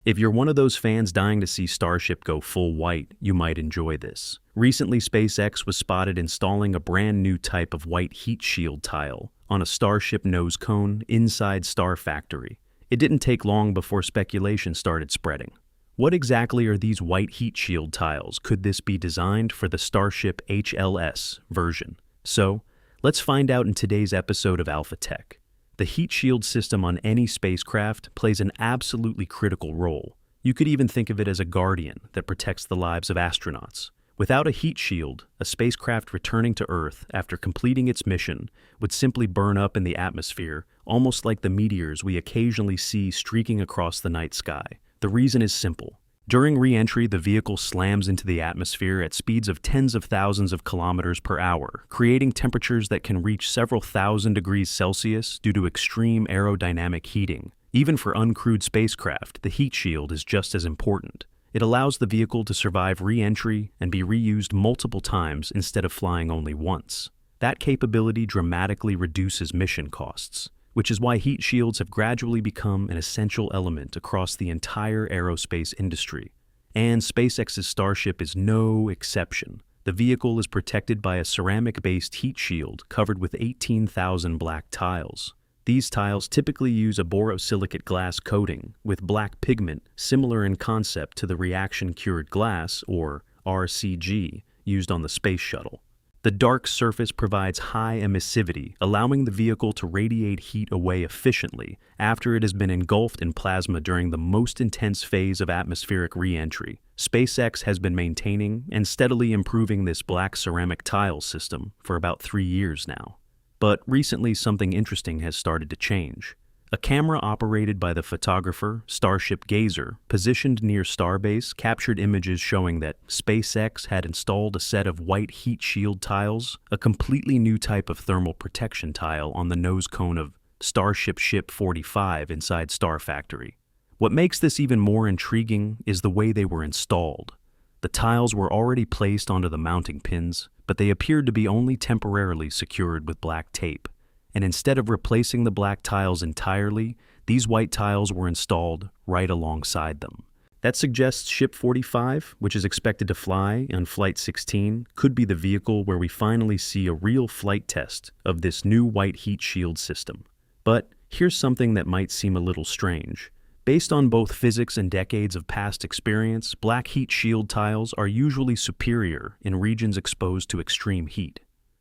If you're one of those fans dying to see Starship go full white, you might enjoy this. Recently, SpaceX was spotted installing a brand new type of white heat shield tile on a Starship nose cone inside Starfactory. It didn't take long before speculation started spreading. What exactly are these white heat shield tiles? Could this be designed for the Starship HLS version? So, let's find out in today's episode of Alpha Tech. The heat shield system on any spacecraft plays an absolutely critical role. You could even think of it as a guardian that protects the lives of astronauts. Without a heat shield, a spacecraft returning to Earth after completing its mission would simply burn up in the atmosphere, almost like the meteors we occasionally see streaking across the night sky. The reason is simple. During re-entry, the vehicle slams into the atmosphere at speeds of tens of thousands of kilometers per hour, creating temperatures that can reach several thousand degrees Celsius due to extreme aerodynamic heating. Even for uncrewed spacecraft, the heat shield is just as important. It allows the vehicle to survive re-entry and be reused multiple times instead of flying only once. That capability dramatically reduces mission costs, which is why heat shields have gradually become an essential element across the entire aerospace industry. And SpaceX's Starship is no exception. The vehicle is protected by a ceramic-based heat shield covered with 18,000 black tiles. These tiles typically use a borosilicate glass coating with black pigment similar in concept to the reaction-cured glass, or RCG, used on the space shuttle. The dark surface provides high emissivity, allowing the vehicle to radiate heat away efficiently after it has been engulfed in plasma during the most intense phase of atmospheric re-entry. SpaceX has been maintaining and steadily improving this black ceramic tile system for about 3 years now. But recently, something interesting has started to change. A camera operated by the photographer Starship Gazer, positioned near Starbase, captured images showing that SpaceX had installed a set of white heat shield tiles, a completely new type of thermal protection tile on the nose cone of Starship Ship 45 inside Starfactory. What makes this even more intriguing is the way they were installed. The tiles were already placed onto the mounting pins, but they appeared to be only temporarily secured with black tape. And instead of replacing the black tiles entirely, these white tiles were installed right alongside them. That suggests Ship 45, which is expected to fly on Flight 16, could be the vehicle where we finally see a real flight test of this new white heat shield system. But here's something that might seem a little strange. Based on both physics and decades of past experience, black heat shield tiles are usually superior in regions exposed to extreme heat.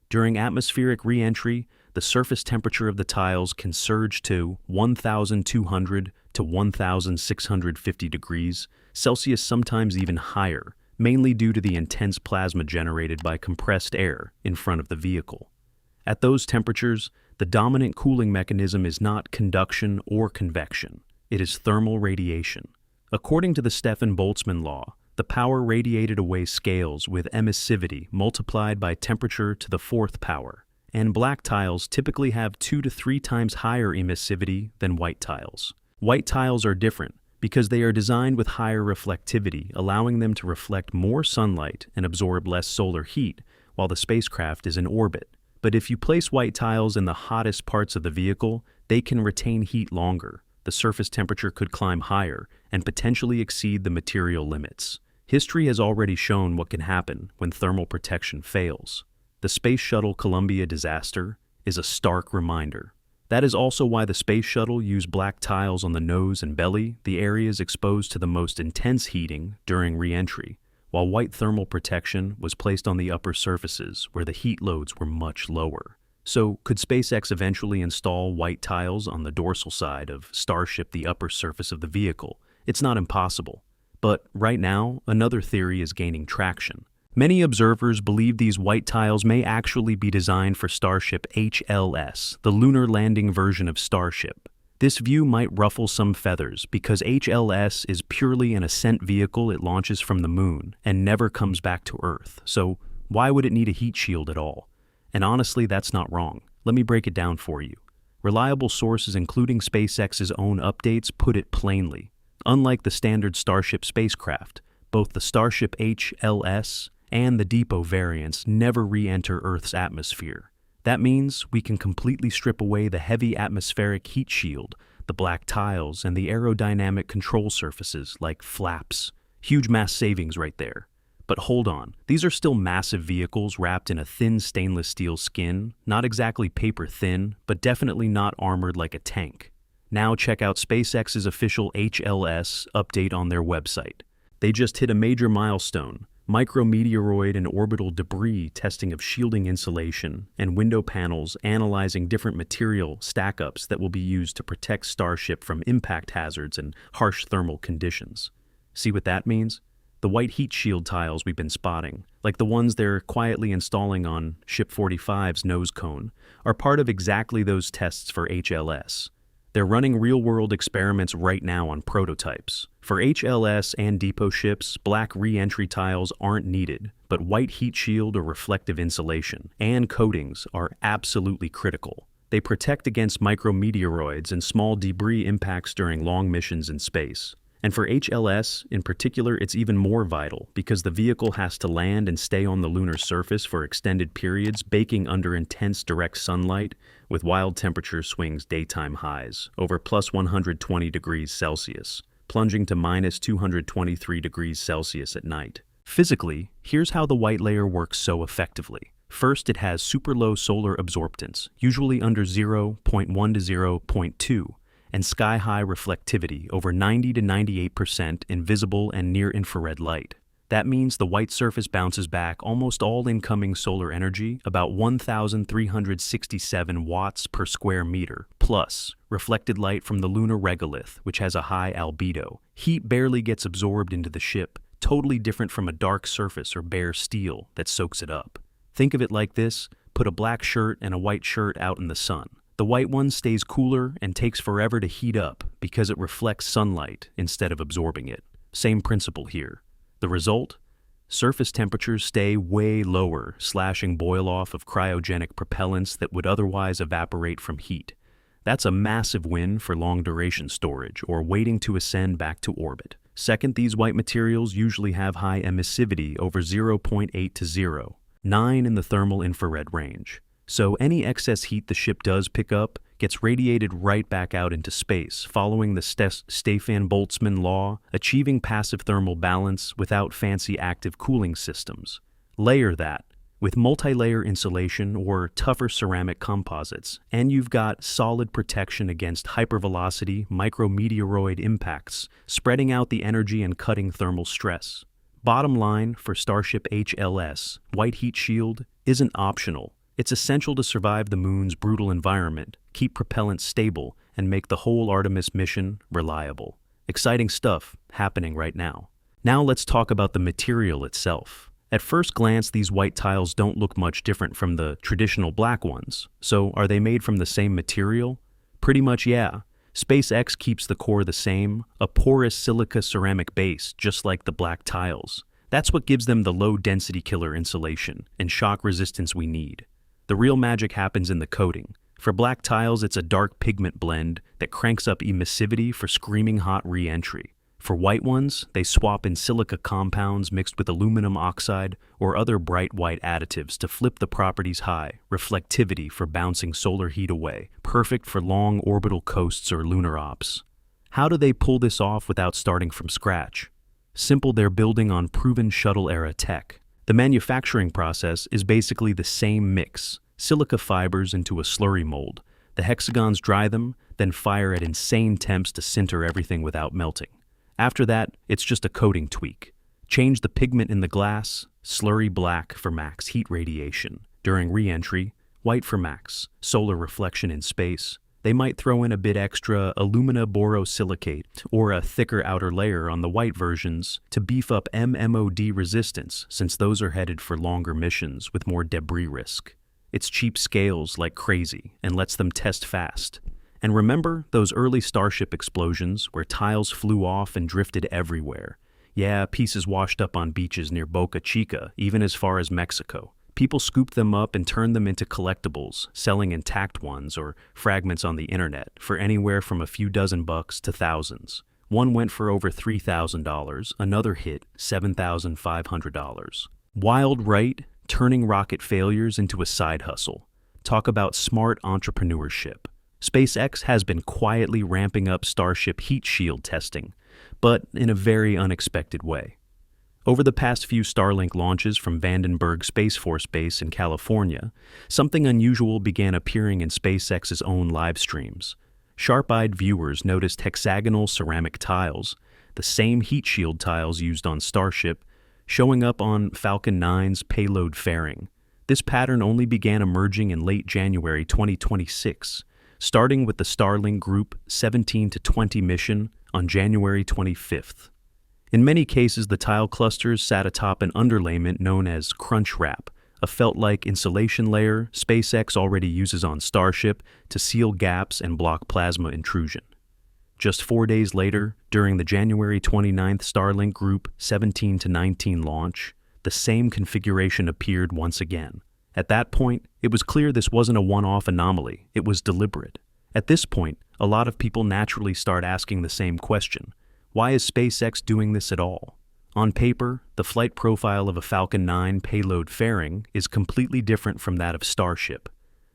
During atmospheric re-entry, the surface temperature of the tiles can surge to 1,200 to 1,650 degrees Celsius, sometimes even higher, mainly due to the intense plasma generated by compressed air in front of the vehicle. At those temperatures, the dominant cooling mechanism is not conduction or convection. It is thermal radiation. According to the Stefan-Boltzmann law, the power radiated away scales with emissivity multiplied by temperature to the fourth power, and black tiles typically have 2 to 3 times higher emissivity than white tiles. White tiles are different because they are designed with higher reflectivity, allowing them to reflect more sunlight and absorb less solar heat while the spacecraft is in orbit. But if you place white tiles in the hottest parts of the vehicle, they can retain heat longer. The surface temperature could climb higher and potentially exceed the material limits. History has already shown what can happen when thermal protection fails. The Space Shuttle Columbia disaster is a stark reminder. That is also why the Space Shuttle used black tiles on the nose and belly, the areas exposed to the most intense heating during re-entry, while white thermal protection was placed on the upper surfaces where the heat loads were much lower. So, could SpaceX eventually install white tiles on the dorsal side of Starship, the upper surface of the vehicle? It's not impossible. But right now, another theory is gaining traction. Many observers believe these white tiles may actually be designed for Starship HLS, the lunar landing version of Starship. This view might ruffle some feathers because HLS is purely an ascent vehicle. It launches from the moon and never comes back to Earth. So why would it need a heat shield at all? And honestly, that's not wrong. Let me break it down for you. Reliable sources, including SpaceX's own updates, put it plainly. Unlike the standard Starship spacecraft, both the Starship HLS and the depot variants never re-enter Earth's atmosphere. That means we can completely strip away the heavy atmospheric heat shield the black tiles, and the aerodynamic control surfaces like flaps. Huge mass savings right there. But hold on, these are still massive vehicles wrapped in a thin stainless steel skin, not exactly paper thin, but definitely not armored like a tank. Now check out SpaceX's official HLS update on their website. They just hit a major milestone: micrometeoroid and orbital debris testing of shielding insulation, and window panels analyzing different material stack-ups that will be used to protect Starship from impact hazards and harsh thermal conditions. See what that means? The white heat shield tiles we've been spotting, like the ones they're quietly installing on Ship 45's nosecone, are part of exactly those tests for HLS. They're running real-world experiments right now on prototypes. For HLS and depot ships, black re-entry tiles aren't needed, but white heat shield or reflective insulation and coatings are absolutely critical. They protect against micrometeoroids and small debris impacts during long missions in space. And for HLS, in particular, it's even more vital because the vehicle has to land and stay on the lunar surface for extended periods, baking under intense direct sunlight with wild temperature swings daytime highs, over plus 120 degrees Celsius, plunging to minus 223 degrees Celsius at night. Physically, here's how the white layer works so effectively. First, it has super low solar absorptance, usually under 0.1 to 0.2, and sky-high reflectivity, over 90 to 98% in visible and near-infrared light. That means the white surface bounces back almost all incoming solar energy, about 1,367 watts per square meter, plus reflected light from the lunar regolith, which has a high albedo. Heat barely gets absorbed into the ship, totally different from a dark surface or bare steel that soaks it up. Think of it like this: put a black shirt and a white shirt out in the sun. The white one stays cooler and takes forever to heat up because it reflects sunlight instead of absorbing it. Same principle here. The result? Surface temperatures stay way lower, slashing boil-off of cryogenic propellants that would otherwise evaporate from heat. That's a massive win for long-duration storage or waiting to ascend back to orbit. Second, these white materials usually have high emissivity, over 0.8 to 0.9 in the thermal infrared range. So any excess heat the ship does pick up gets radiated right back out into space, following the Stefan-Boltzmann law, achieving passive thermal balance without fancy active cooling systems. Layer that with multi-layer insulation or tougher ceramic composites, and you've got solid protection against hypervelocity micrometeoroid impacts, spreading out the energy and cutting thermal stress. Bottom line, for Starship HLS, white heat shield isn't optional. It's essential to survive the moon's brutal environment, keep propellant stable, and make the whole Artemis mission reliable. Exciting stuff happening right now. Now let's talk about the material itself. At first glance, these white tiles don't look much different from the traditional black ones. So are they made from the same material? Pretty much, yeah. SpaceX keeps the core the same, a porous silica ceramic base, just like the black tiles. That's what gives them the low-density killer insulation and shock resistance we need. The real magic happens in the coating. For black tiles, it's a dark pigment blend that cranks up emissivity for screaming hot re-entry. For white ones, they swap in silica compounds mixed with aluminum oxide or other bright white additives to flip the properties high, reflectivity for bouncing solar heat away, perfect for long orbital coasts or lunar ops. How do they pull this off without starting from scratch? Simple, they're building on proven shuttle-era tech. The manufacturing process is basically the same mix: silica fibers into a slurry mold. The hexagons dry them, then fire at insane temps to sinter everything without melting. After that, it's just a coating tweak. Change the pigment in the glass, slurry black for max heat radiation. During re-entry, white for max solar reflection in space. They might throw in a bit extra alumina borosilicate or a thicker outer layer on the white versions to beef up MMOD resistance, since those are headed for longer missions with more debris risk. It's cheap scales like crazy and lets them test fast. And remember those early Starship explosions where tiles flew off and drifted everywhere? Yeah, pieces washed up on beaches near Boca Chica, even as far as Mexico. People scooped them up and turned them into collectibles, selling intact ones or fragments on the internet for anywhere from a few dozen bucks to thousands. One went for over $3,000, another hit $7,500. Wild, right? Turning rocket failures into a side hustle. Talk about smart entrepreneurship. SpaceX has been quietly ramping up Starship HeatShield testing, but in a very unexpected way. Over the past few Starlink launches from Vandenberg Space Force Base in California, something unusual began appearing in SpaceX's own live streams. Sharp-eyed viewers noticed hexagonal ceramic tiles, the same heat shield tiles used on Starship, showing up on Falcon 9's payload fairing. This pattern only began emerging in late January 2026, starting with the Starlink Group 17 to 20 mission on January 25th. In many cases, the tile clusters sat atop an underlayment known as crunch wrap, a felt-like insulation layer SpaceX already uses on Starship to seal gaps and block plasma intrusion. Just 4 days later, during the January 29th Starlink Group 17 to 19 launch, the same configuration appeared once again. At that point, it was clear this wasn't a one-off anomaly, it was deliberate. At this point, a lot of people naturally start asking the same question: why is SpaceX doing this at all? On paper, the flight profile of a Falcon 9 payload fairing is completely different from that of Starship.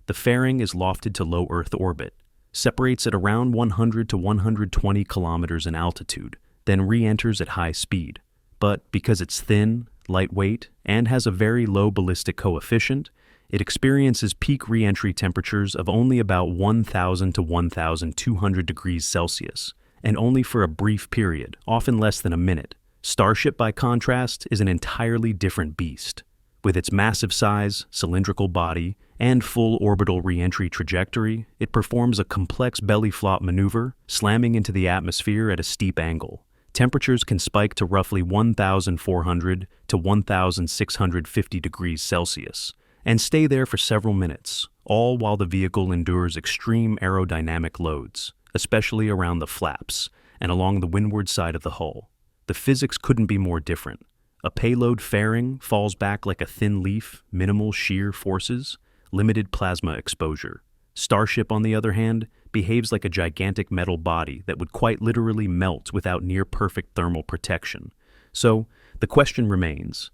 The fairing is lofted to low Earth orbit, separates at around 100 to 120 kilometers in altitude, then re-enters at high speed. But because it's thin, lightweight, and has a very low ballistic coefficient, it experiences peak re-entry temperatures of only about 1,000 to 1,200 degrees Celsius, and only for a brief period, often less than a minute. Starship, by contrast, is an entirely different beast. With its massive size, cylindrical body, and full orbital re-entry trajectory, it performs a complex belly flop maneuver, slamming into the atmosphere at a steep angle. Temperatures can spike to roughly 1,400 to 1,650 degrees Celsius, and stay there for several minutes, all while the vehicle endures extreme aerodynamic loads, especially around the flaps and along the windward side of the hull. The physics couldn't be more different. A payload fairing falls back like a thin leaf, minimal shear forces, limited plasma exposure. Starship, on the other hand, behaves like a gigantic metal body that would quite literally melt without near-perfect thermal protection. So, the question remains: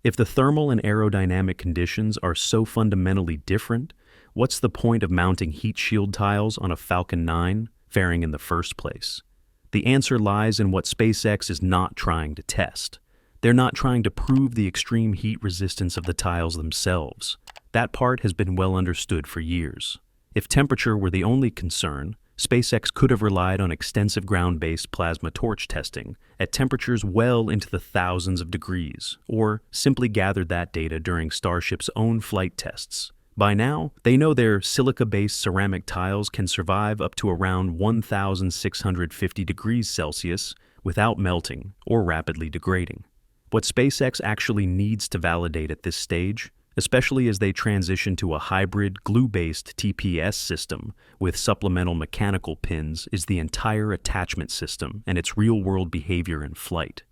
if the thermal and aerodynamic conditions are so fundamentally different, what's the point of mounting heat shield tiles on a Falcon 9 fairing in the first place? The answer lies in what SpaceX is not trying to test. They're not trying to prove the extreme heat resistance of the tiles themselves. That part has been well understood for years. If temperature were the only concern, SpaceX could have relied on extensive ground-based plasma torch testing at temperatures well into the thousands of degrees, or simply gathered that data during Starship's own flight tests. By now, they know their silica-based ceramic tiles can survive up to around 1,650 degrees Celsius without melting or rapidly degrading. What SpaceX actually needs to validate at this stage, especially as they transition to a hybrid glue-based TPS system with supplemental mechanical pins, is the entire attachment system and its real-world behavior in flight.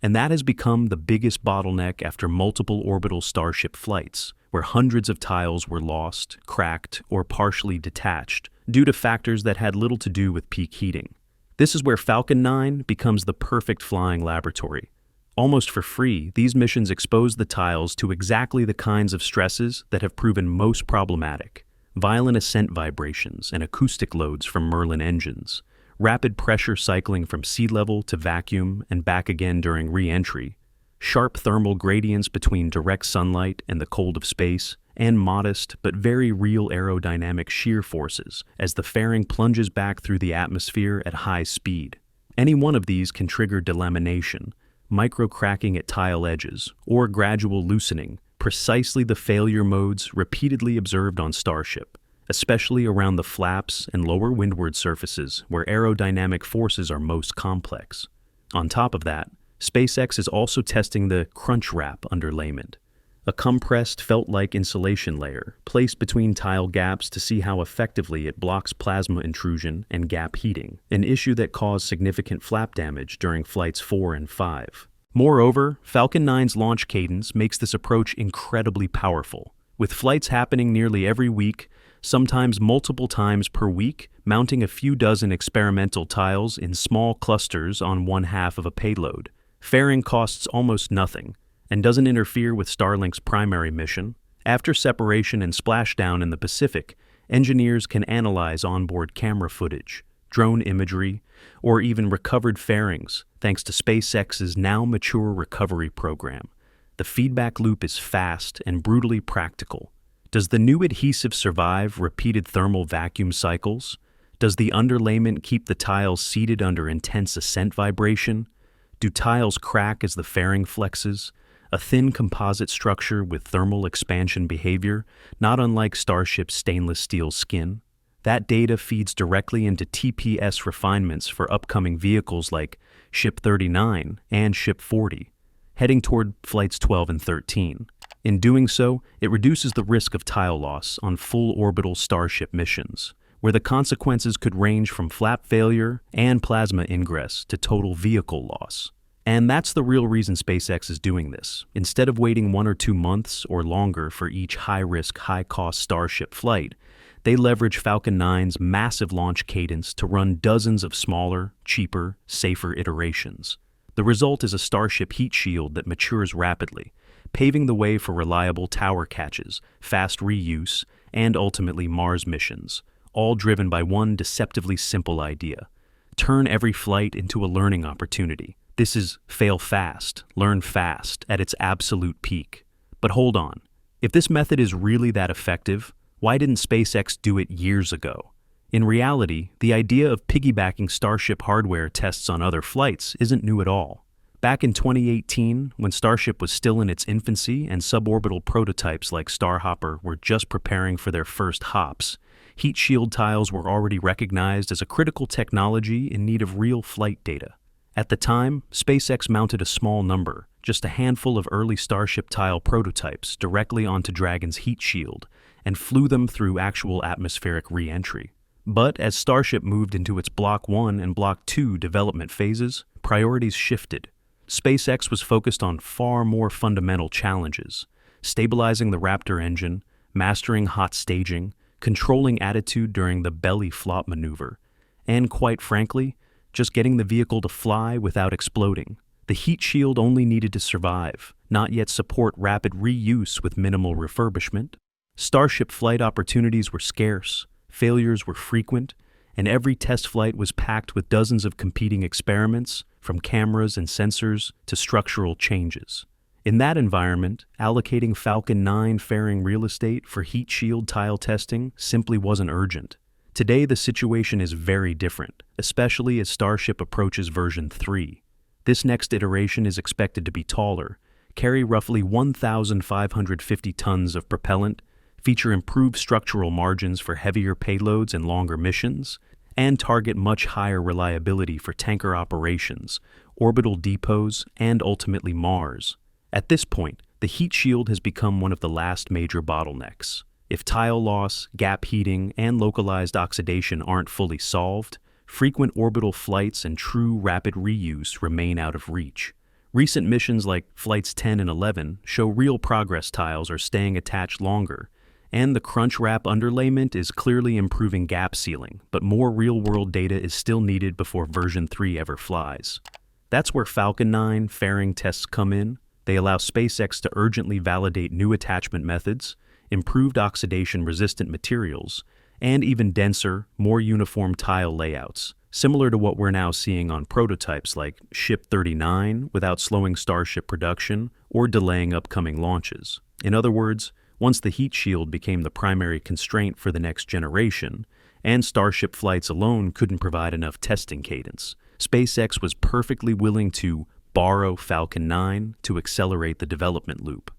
And that has become the biggest bottleneck after multiple orbital Starship flights, where hundreds of tiles were lost, cracked, or partially detached due to factors that had little to do with peak heating. This is where Falcon 9 becomes the perfect flying laboratory. Almost for free, these missions expose the tiles to exactly the kinds of stresses that have proven most problematic: violent ascent vibrations and acoustic loads from Merlin engines, rapid pressure cycling from sea level to vacuum and back again during re-entry, sharp thermal gradients between direct sunlight and the cold of space, and modest but very real aerodynamic shear forces as the fairing plunges back through the atmosphere at high speed. Any one of these can trigger delamination, micro-cracking at tile edges, or gradual loosening, precisely the failure modes repeatedly observed on Starship, especially around the flaps and lower windward surfaces where aerodynamic forces are most complex. On top of that, SpaceX is also testing the crunch wrap underlayment, a compressed felt-like insulation layer placed between tile gaps to see how effectively it blocks plasma intrusion and gap heating, an issue that caused significant flap damage during Flights 4 and 5. Moreover, Falcon 9's launch cadence makes this approach incredibly powerful, with flights happening nearly every week, sometimes multiple times per week, mounting a few dozen experimental tiles in small clusters on one half of a payload. Fairing costs almost nothing, and doesn't interfere with Starlink's primary mission. After separation and splashdown in the Pacific, Engineers can analyze onboard camera footage, drone imagery, or even recovered fairings thanks to SpaceX's now mature recovery program. The feedback loop is fast and brutally practical. Does the new adhesive survive repeated thermal vacuum cycles? Does the underlayment keep the tiles seated under intense ascent vibration? Do tiles crack as the fairing flexes? A thin composite structure with thermal expansion behavior, not unlike Starship's stainless steel skin. That data feeds directly into TPS refinements for upcoming vehicles like Ship 39 and Ship 40, heading toward Flights 12 and 13. In doing so, it reduces the risk of tile loss on full orbital Starship missions, where the consequences could range from flap failure and plasma ingress to total vehicle loss. And that's the real reason SpaceX is doing this. Instead of waiting 1 or 2 months or longer for each high-risk, high-cost Starship flight, they leverage Falcon 9's massive launch cadence to run dozens of smaller, cheaper, safer iterations. The result is a Starship HeatShield that matures rapidly, paving the way for reliable tower catches, fast reuse, and ultimately Mars missions, all driven by one deceptively simple idea: turn every flight into a learning opportunity. This is fail fast, learn fast at its absolute peak. But hold on, if this method is really that effective, why didn't SpaceX do it years ago? In reality, the idea of piggybacking Starship hardware tests on other flights isn't new at all. Back in 2018, when Starship was still in its infancy and suborbital prototypes like Starhopper were just preparing for their first hops, heat shield tiles were already recognized as a critical technology in need of real flight data. At the time, SpaceX mounted a small number, just a handful of early Starship tile prototypes directly onto Dragon's heat shield, and flew them through actual atmospheric re-entry. But as Starship moved into its Block 1 and Block 2 development phases, priorities shifted. SpaceX was focused on far more fundamental challenges: stabilizing the Raptor engine, mastering hot staging, controlling attitude during the belly flop maneuver, and quite frankly, just getting the vehicle to fly without exploding. The heat shield only needed to survive, not yet support rapid reuse with minimal refurbishment. Starship flight opportunities were scarce, failures were frequent, and every test flight was packed with dozens of competing experiments, from cameras and sensors to structural changes. In that environment, allocating Falcon 9 fairing real estate for heat shield tile testing simply wasn't urgent. Today, the situation is very different, especially as Starship approaches version 3. This next iteration is expected to be taller, carry roughly 1,550 tons of propellant, feature improved structural margins for heavier payloads and longer missions, and target much higher reliability for tanker operations, orbital depots, and ultimately Mars. At this point, the heat shield has become one of the last major bottlenecks. If tile loss, gap heating, and localized oxidation aren't fully solved, frequent orbital flights and true rapid reuse remain out of reach. Recent missions like Flights 10 and 11 show real progress tiles are staying attached longer, and the crunch wrap underlayment is clearly improving gap sealing, but more real-world data is still needed before version 3 ever flies. That's where Falcon 9 fairing tests come in. They allow SpaceX to urgently validate new attachment methods, improved oxidation-resistant materials, and even denser, more uniform tile layouts, similar to what we're now seeing on prototypes like Ship 39 without slowing Starship production or delaying upcoming launches. In other words, once the heat shield became the primary constraint for the next generation, and Starship flights alone couldn't provide enough testing cadence, SpaceX was perfectly willing to borrow Falcon 9 to accelerate the development loop.